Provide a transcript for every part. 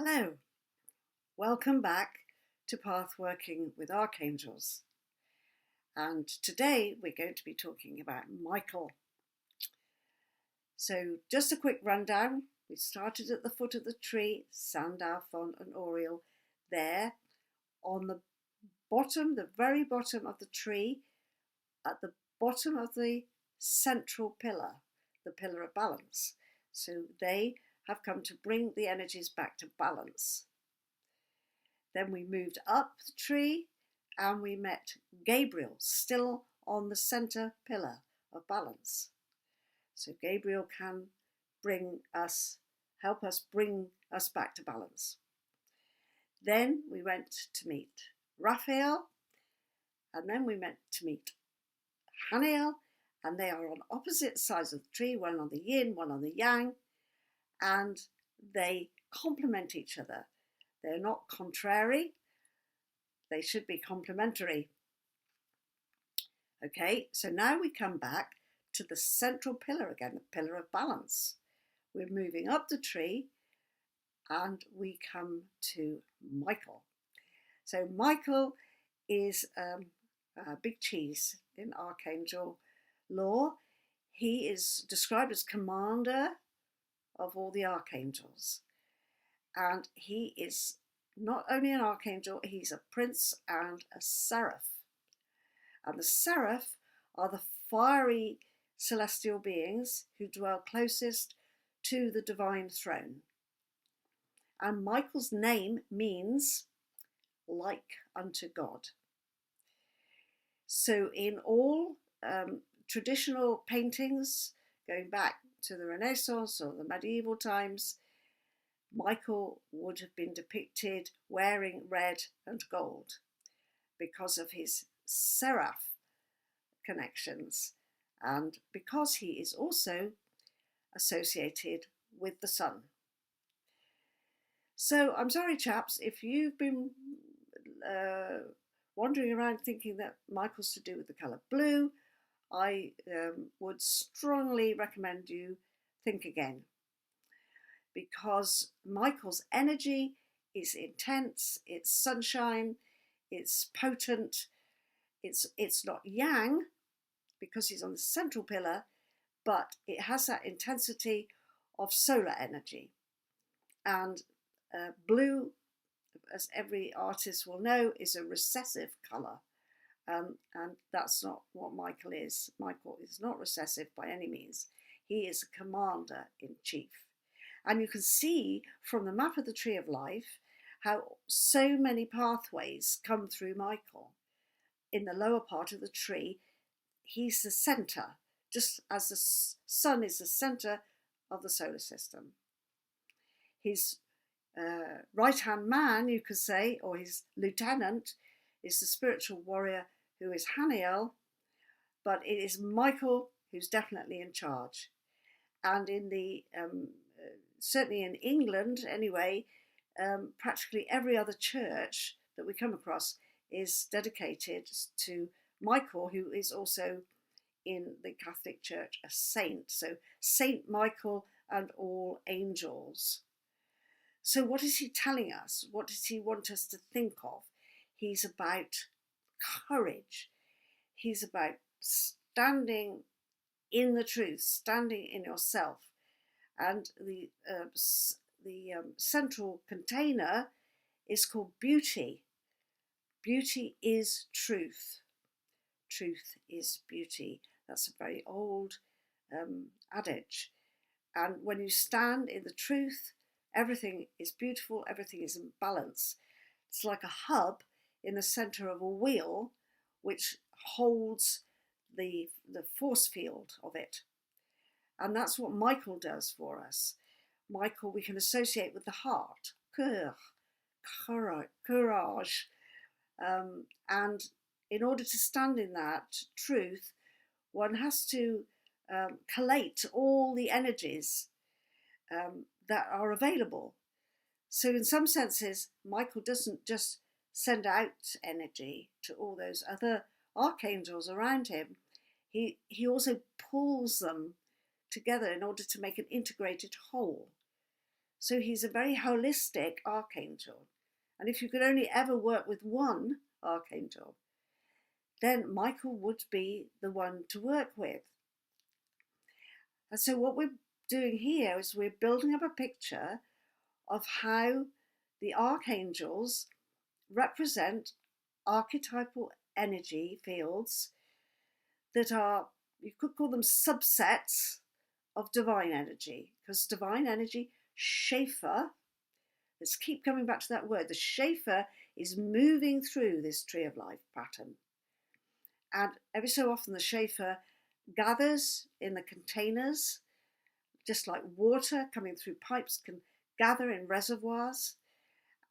Hello, welcome back to Pathworking with Archangels. And today we're going to be talking about Michael. So just a quick rundown. We started at the foot of the tree, Sandow, Font and Oriel, there on the bottom, the very bottom of the tree, at the bottom of the central pillar, the pillar of balance. So they have come to bring the energies back to balance. Then we moved up the tree and we met Gabriel, still on the center pillar of balance. So Gabriel can help us bring us back to balance. Then we went to meet Raphael, and then we went to meet Haniel, and they are on opposite sides of the tree, one on the yin, one on the yang, and they complement each other. They're not contrary, they should be complementary. Okay, so now we come back to the central pillar again, the pillar of balance. We're moving up the tree and we come to Michael. So Michael is a big cheese in Archangel lore. He is described as commander of all the archangels. And he is not only an archangel, he's a prince and a seraph. And the seraph are the fiery celestial beings who dwell closest to the divine throne. And Michael's name means like unto God. So in all traditional paintings, going back to the Renaissance or the medieval times, Michael would have been depicted wearing red and gold because of his seraph connections and because he is also associated with the sun. So I'm sorry, chaps, if you've been wandering around thinking that Michael's to do with the colour blue, I would strongly recommend you think again, because Michael's energy is intense, it's sunshine, it's potent, it's not yang because he's on the central pillar, but it has that intensity of solar energy. And blue, as every artist will know, is a recessive colour. And that's not what Michael is. Michael is not recessive by any means. He is a commander in chief. And you can see from the map of the Tree of Life how so many pathways come through Michael. In the lower part of the tree, he's the centre, just as the sun is the centre of the solar system. His right-hand man, you could say, or his lieutenant, is the spiritual warrior who is Haniel, but it is Michael who's definitely in charge. And in the certainly in England anyway, practically every other church that we come across is dedicated to Michael, who is also in the Catholic Church a saint. So Saint Michael and all angels. So what is he telling us? What does he want us to think of? He's about courage. He's about standing in the truth, standing in yourself. And the central container is called beauty. Beauty is truth. Truth is beauty. That's a very old adage. And when you stand in the truth, everything is beautiful, everything is in balance. It's like a hub in the center of a wheel which holds the force field of it. And that's what Michael does for us. Michael we can associate with the heart, courage. And in order to stand in that truth, one has to collate all the energies that are available. So in some senses, Michael doesn't just send out energy to all those other archangels around him. He also pulls them together in order to make an integrated whole. So he's a very holistic archangel. And if you could only ever work with one archangel, then Michael would be the one to work with. And so what we're doing here is we're building up a picture of how the archangels represent archetypal energy fields that are, you could call them subsets of divine energy, because divine energy, Shaffir, let's keep coming back to that word, the Shaffir is moving through this tree of life pattern. And every so often the Shaffir gathers in the containers, just like water coming through pipes can gather in reservoirs.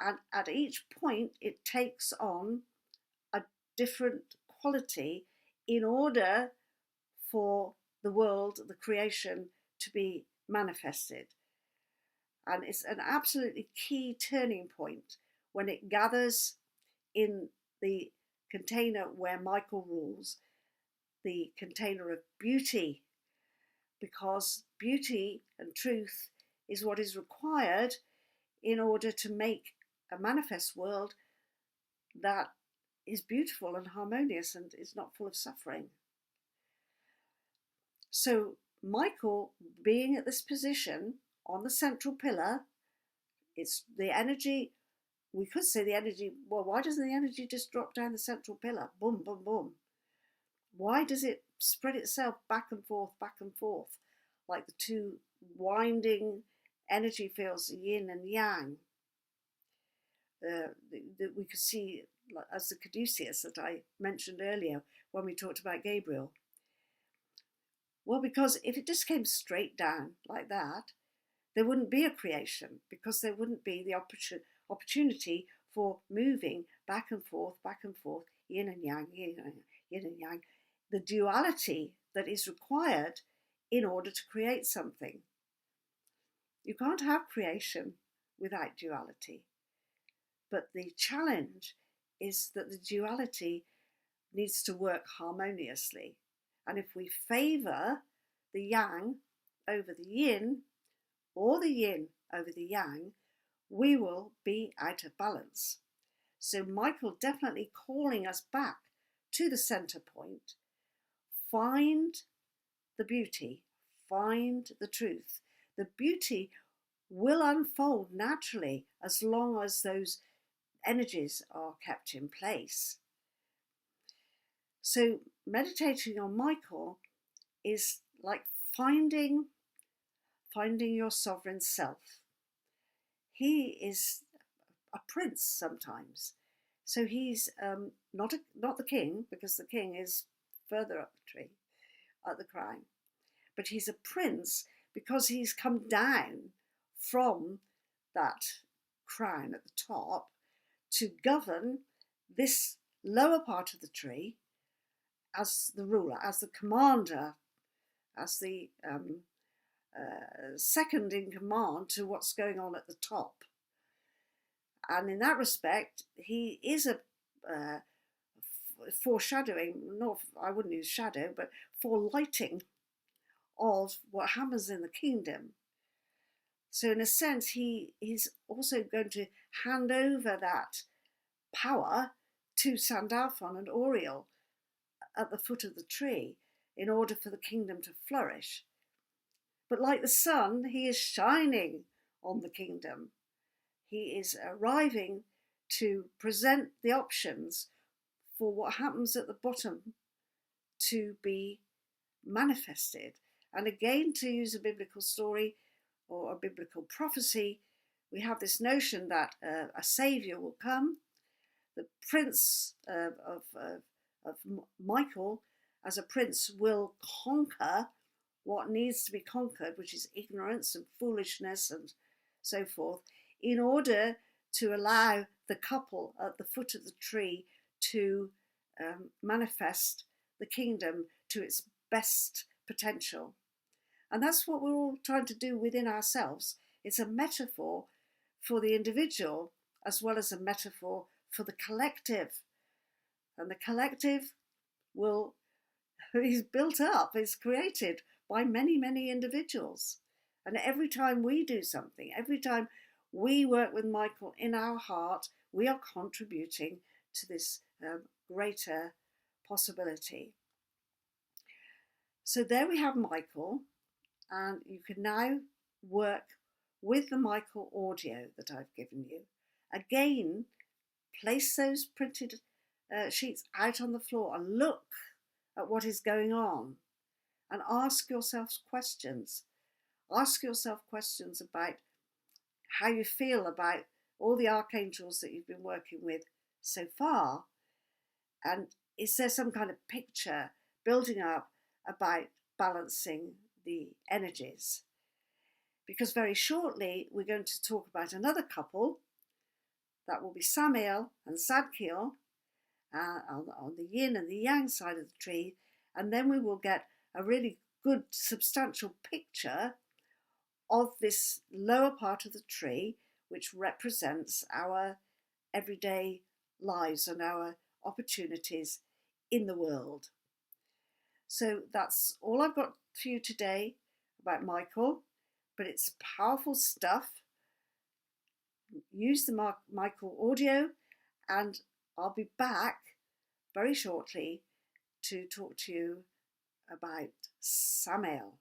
And at each point, it takes on a different quality in order for the world, the creation, to be manifested. And it's an absolutely key turning point when it gathers in the container where Michael rules, the container of beauty, because beauty and truth is what is required in order to make a manifest world that is beautiful and harmonious and is not full of suffering. So Michael being at this position on the central pillar, it's the energy, we could say the energy, well, why doesn't the energy just drop down the central pillar? Boom, boom, boom. Why does it spread itself back and forth, like the two winding energy fields, yin and yang? That we could see as the caduceus that I mentioned earlier when we talked about Gabriel. Well, because if it just came straight down like that, there wouldn't be a creation, because there wouldn't be the opportunity for moving back and forth, yin and yang, yin and yang, the duality that is required in order to create something. You can't have creation without duality. But the challenge is that the duality needs to work harmoniously. And if we favour the yang over the yin, or the yin over the yang, we will be out of balance. So Michael definitely calling us back to the centre point. Find the beauty, find the truth. The beauty will unfold naturally as long as those energies are kept in place. So meditating on Michael is like finding your sovereign self. He is a prince sometimes. So he's not the king, because the king is further up the tree, at the crown. But he's a prince because he's come down from that crown at the top to govern this lower part of the tree as the ruler, as the commander, as the second in command to what's going on at the top. And in that respect, he is a foreshadowing, not, I wouldn't use shadow, but forelighting of what happens in the kingdom. So in a sense, he is also going to hand over that power to Sandalphon and Oriel at the foot of the tree in order for the kingdom to flourish. But like the sun, he is shining on the kingdom. He is arriving to present the options for what happens at the bottom to be manifested. And again, to use a biblical story or a biblical prophecy, we have this notion that a saviour will come. The prince of Michael, as a prince, will conquer what needs to be conquered, which is ignorance and foolishness and so forth, in order to allow the couple at the foot of the tree to manifest the kingdom to its best potential. And that's what we're all trying to do within ourselves. It's a metaphor for the individual as well as a metaphor for the collective. And the collective is built up, is created by many, many individuals. And every time we do something, every time we work with Michael in our heart, we are contributing to this greater possibility. So there we have Michael, and you can now work with the Michael audio that I've given you. Again, place those printed sheets out on the floor and look at what is going on, and ask yourself questions. Ask yourself questions about how you feel about all the archangels that you've been working with so far. And is there some kind of picture building up about balancing the energies? Because very shortly we're going to talk about another couple. That will be Samael and Zadkiel on the yin and the yang side of the tree. And then we will get a really good substantial picture of this lower part of the tree, which represents our everyday lives and our opportunities in the world. So that's all I've got for you today about Michael, but it's powerful stuff. Use the Michael audio, and I'll be back very shortly to talk to you about Samael.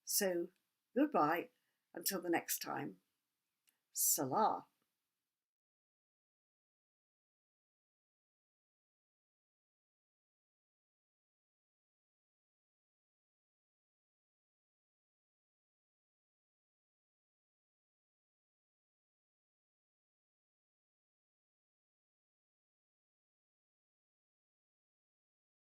So goodbye until the next time. Salah.